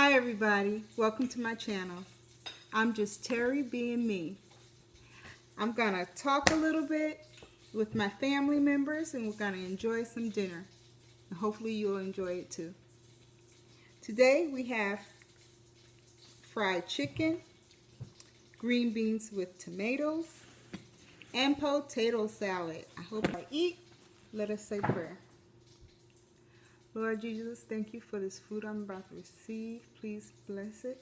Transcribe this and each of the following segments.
Hi everybody, welcome to my channel. I'm just Terry being me. I'm gonna talk a little bit with my family members and we're gonna enjoy some dinner. And hopefully you'll enjoy it too. Today we have fried chicken, green beans with tomatoes, and potato salad. I hope I eat. Let us say prayer. Lord Jesus, thank you for this food I'm about to receive. Please bless it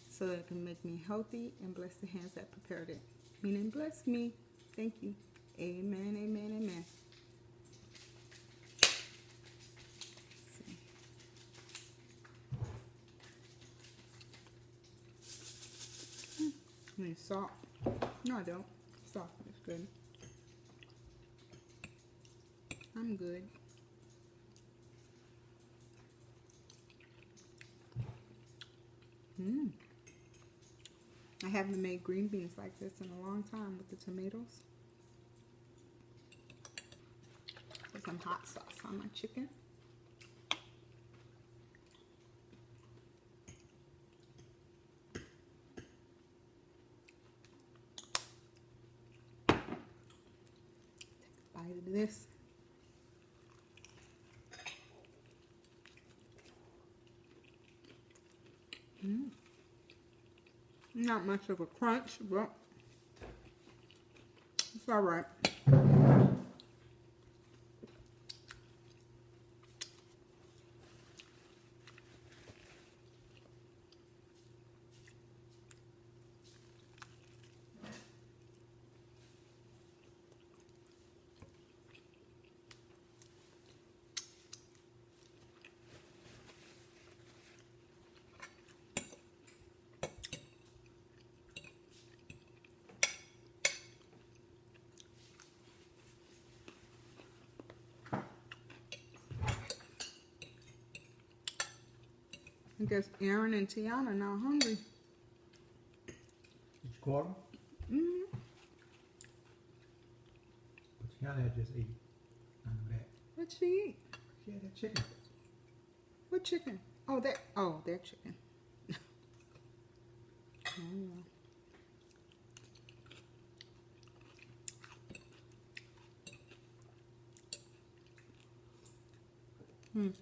so that it can make me healthy and bless the hands that prepared it. Meaning bless me. Thank you. Amen, amen, amen. Need salt. No, I don't. Salt is good. I'm good. I haven't made green beans like this in a long time with the tomatoes. Put some hot sauce on my chicken. Take a bite of this. Not much of a crunch, but it's all right. I guess Aaron and Tiana are now hungry. Did you call them? But Tiana had just ate. I know that. What'd she eat? She had that chicken. What chicken? Oh, that. Oh, their chicken. Oh.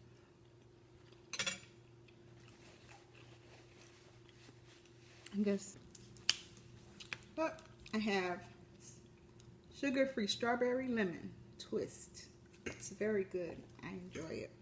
I guess. But I have sugar-free strawberry lemon twist. It's very good. I enjoy it.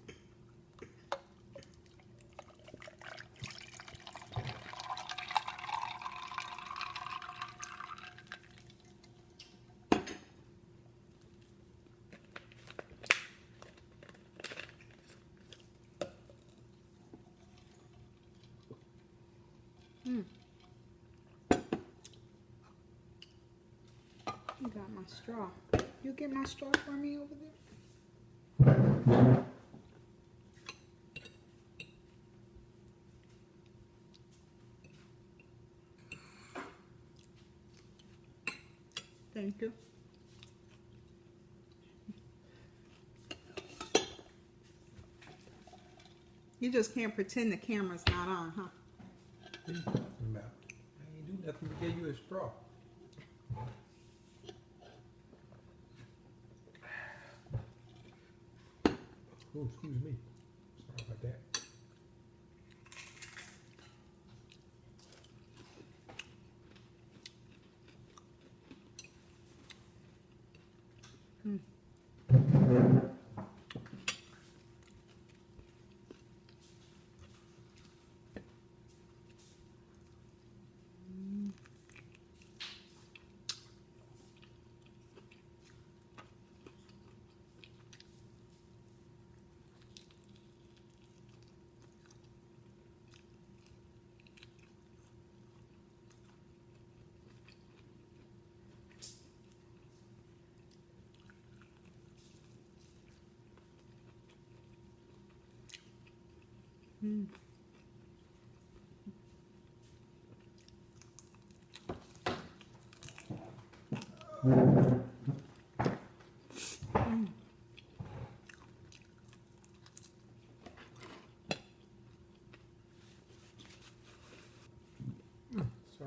You got my straw. You get my straw for me over there? Thank you. You just can't pretend the camera's not on, huh? What are you talking about? I ain't do nothing but give you a straw. Oh, excuse me. Sorry about that.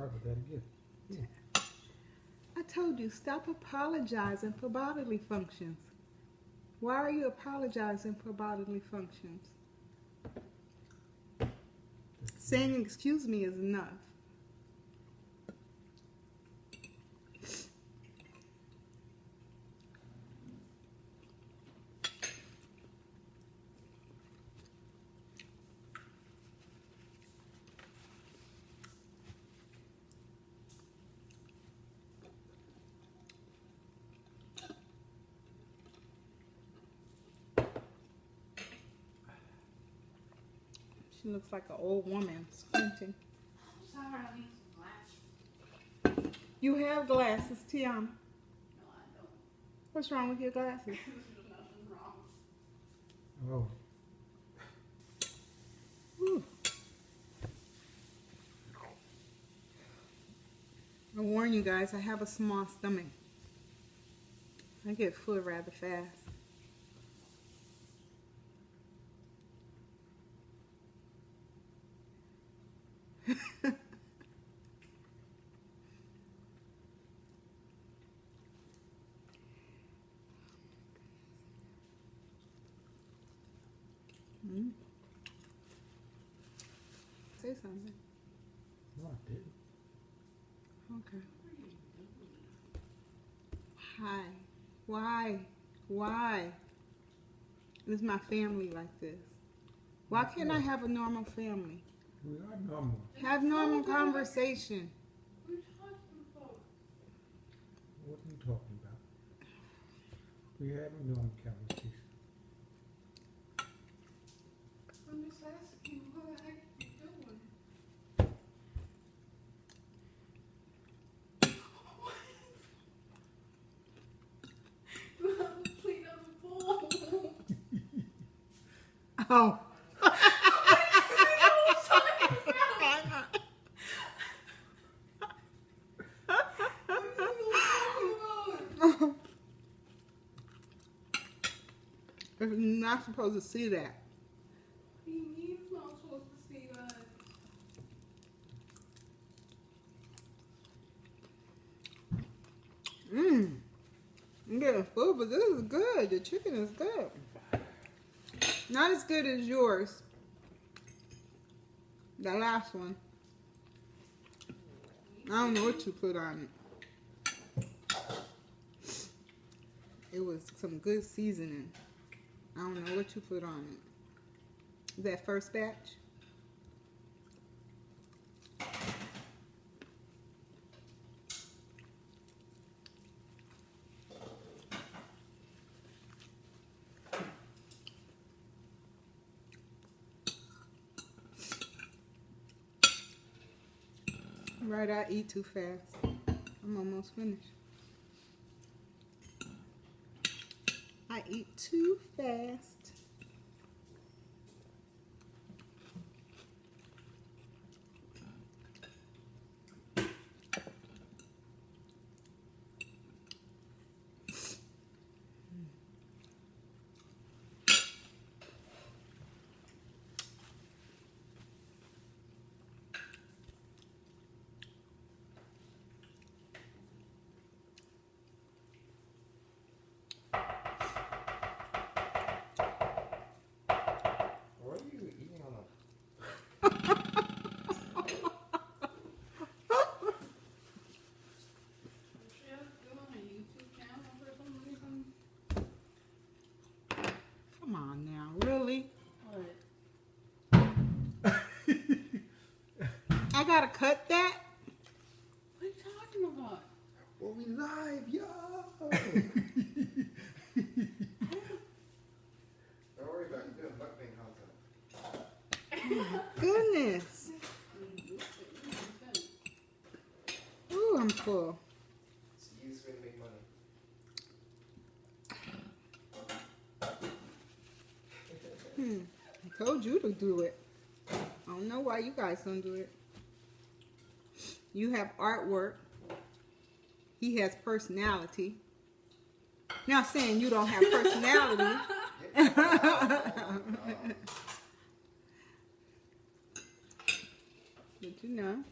sorry about that again. Yeah. I told you, stop apologizing for bodily functions. Why are you apologizing for bodily functions? Saying excuse me is enough. She looks like an old woman squinting. Sorry, I need some glasses. You have glasses, Tiana. No, I don't. What's wrong with your glasses? There's nothing wrong. Oh. Whew. I warn you guys, I have a small stomach. I get full rather fast. Mm. Say something. No, I didn't. Okay. Hi. Why? Why is my family like this? Why can't I have a normal family? We are normal. Have normal conversation. What are you talking about? What are you talking about? We have a normal conversation. I'm just asking, what the heck are you doing? You have to clean up the bowl. Oh. You're not supposed to see that. What do you mean it's not supposed to see that? Mmm. I'm getting full, but this is good. The chicken is good. Not as good as yours. The last one. I don't know what you put on it. It was some good seasoning. I don't know what you put on it. That first batch? Right, I eat too fast. I'm almost finished. I eat too fast. What are you eating on a... What you have to do on a YouTube channel for some reason? Come on now, really? What? I gotta cut that? What are you talking about? Well, we live, yo! Don't worry about it. You're doing mukbang content. Goodness. Ooh, I'm full. It's the easiest way to make money. I told you to do it. I don't know why you guys don't do it. You have artwork. He has personality. Not saying you don't have personality. But you know,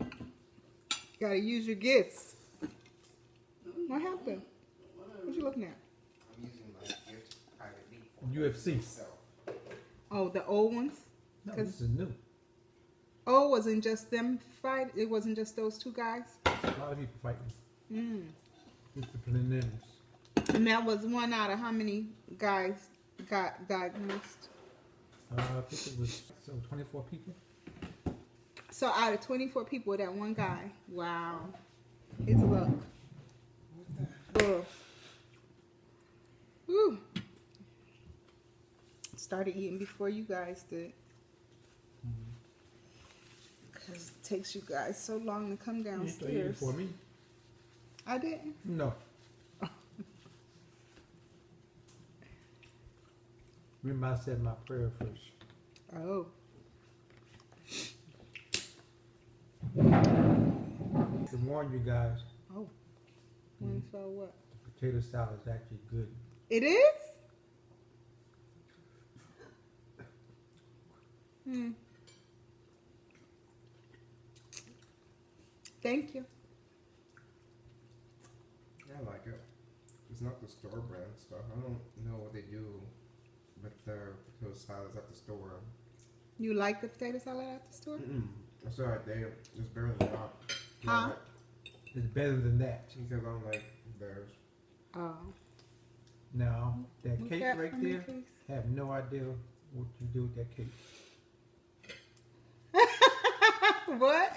Gotta use your gifts. What happened? What you looking at? I'm using my gift privately for UFC. myself. Oh, the old ones? No, this is new. Oh, it wasn't just them fight? It wasn't just those two guys? A lot of people fighting. Mm. Just the preliminaries. And that was one out of how many guys got diagnosed? I think it was 24 people. So out of 24 people, that one guy. Wow. His luck. Ugh. Woo. Started eating before you guys did. Because it takes you guys so long to come You ain't eating downstairs. for me? I didn't. No. Remember I said my prayer first. Oh. To warn you guys, Oh. When so what? the potato salad is actually good. It is? Hmm. Thank you. I like it. It's not the store brand stuff. I don't know what they do with their potato salads at the store. You like the potato salad at the store? It's alright, they just barely not. Huh? It's better than that. Because I'm like theirs. Oh. Now, that Move cake that right from me, there, please. have no idea what you do with that cake. What?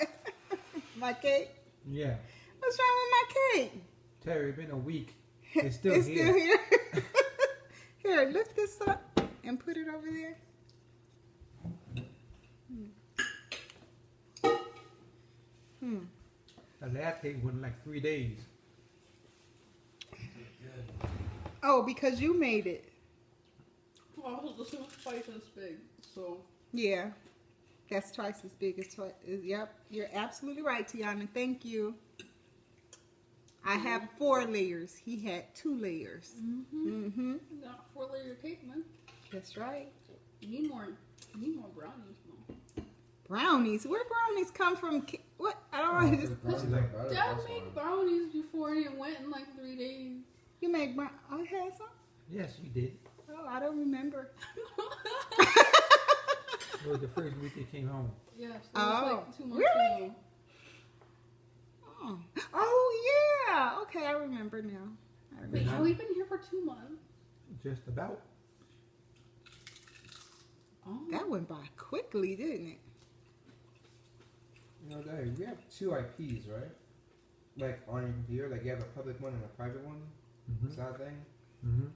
My cake? Yeah. What's wrong with my cake? Terry, it's been a week. It's still It's here. still here. Here, lift this up and put it over there. The last cake went like 3 days. Oh, because you made it. Well, this one's twice as big, so. Yeah. That's twice as big as twice. Yep. You're absolutely right, Tiana. Thank you. I have 4 layers. He had 2 layers. Mm-hmm. You got a 4-layer cake, man. That's right. You need more brownies, though. Brownies? Where brownies come from? What? I don't know. Brownies are better, Dad that's made why. brownies before and it went in like 3 days. You make brown. I had some? Yes, you did. Oh, I don't remember. It was the first week they came home. Yes, it was Oh, like 2 months really? ago. Oh, yeah. Okay, I remember now. I remember. Wait, have we been here for 2 months? Just about. Oh. That went by quickly, didn't it? You know, Daddy, we have 2 IPs, right? Like on your computer, like you have a public one and a private one. Mm-hmm. Is that a thing? Mm-hmm.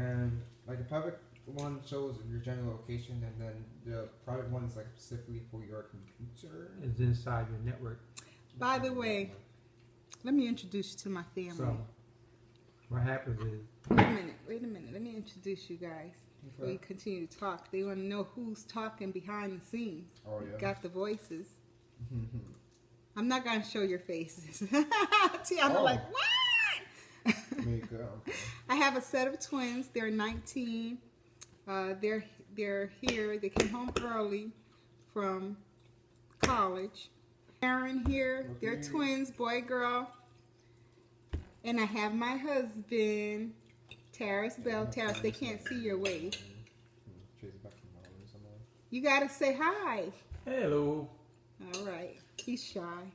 And like the public one shows your general location, and then the private one is like specifically for your computer. It's inside your network. By the way, let me introduce you to my family. So, what happens is, Wait a minute. Let me introduce you guys before you continue to talk. They want to know who's talking behind the scenes. Oh yeah. Got the voices. I'm not going to show your faces. See, I'm Oh. like, what? Me go. Okay. I have a set of twins. They're 19. They're here. They came home early from college. Aaron here. They're Okay. twins, boy, girl. And I have my husband, Terrace Bell. Terrace, they can't see your wave. Trace it back from mom or something. You got to say hi. hello. All right. He's shy.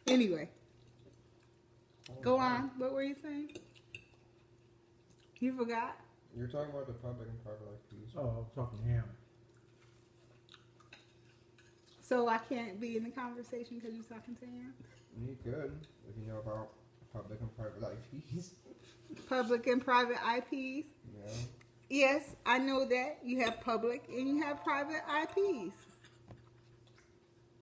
Anyway, go on. What were you saying? You forgot? You're talking about the public and private IPs. Oh, I was talking to him. So I can't be in the conversation because you're talking to him? You could, if you know about public and private IPs. Public and private IPs? Yeah. Yes, I know that. You have public and you have private IPs.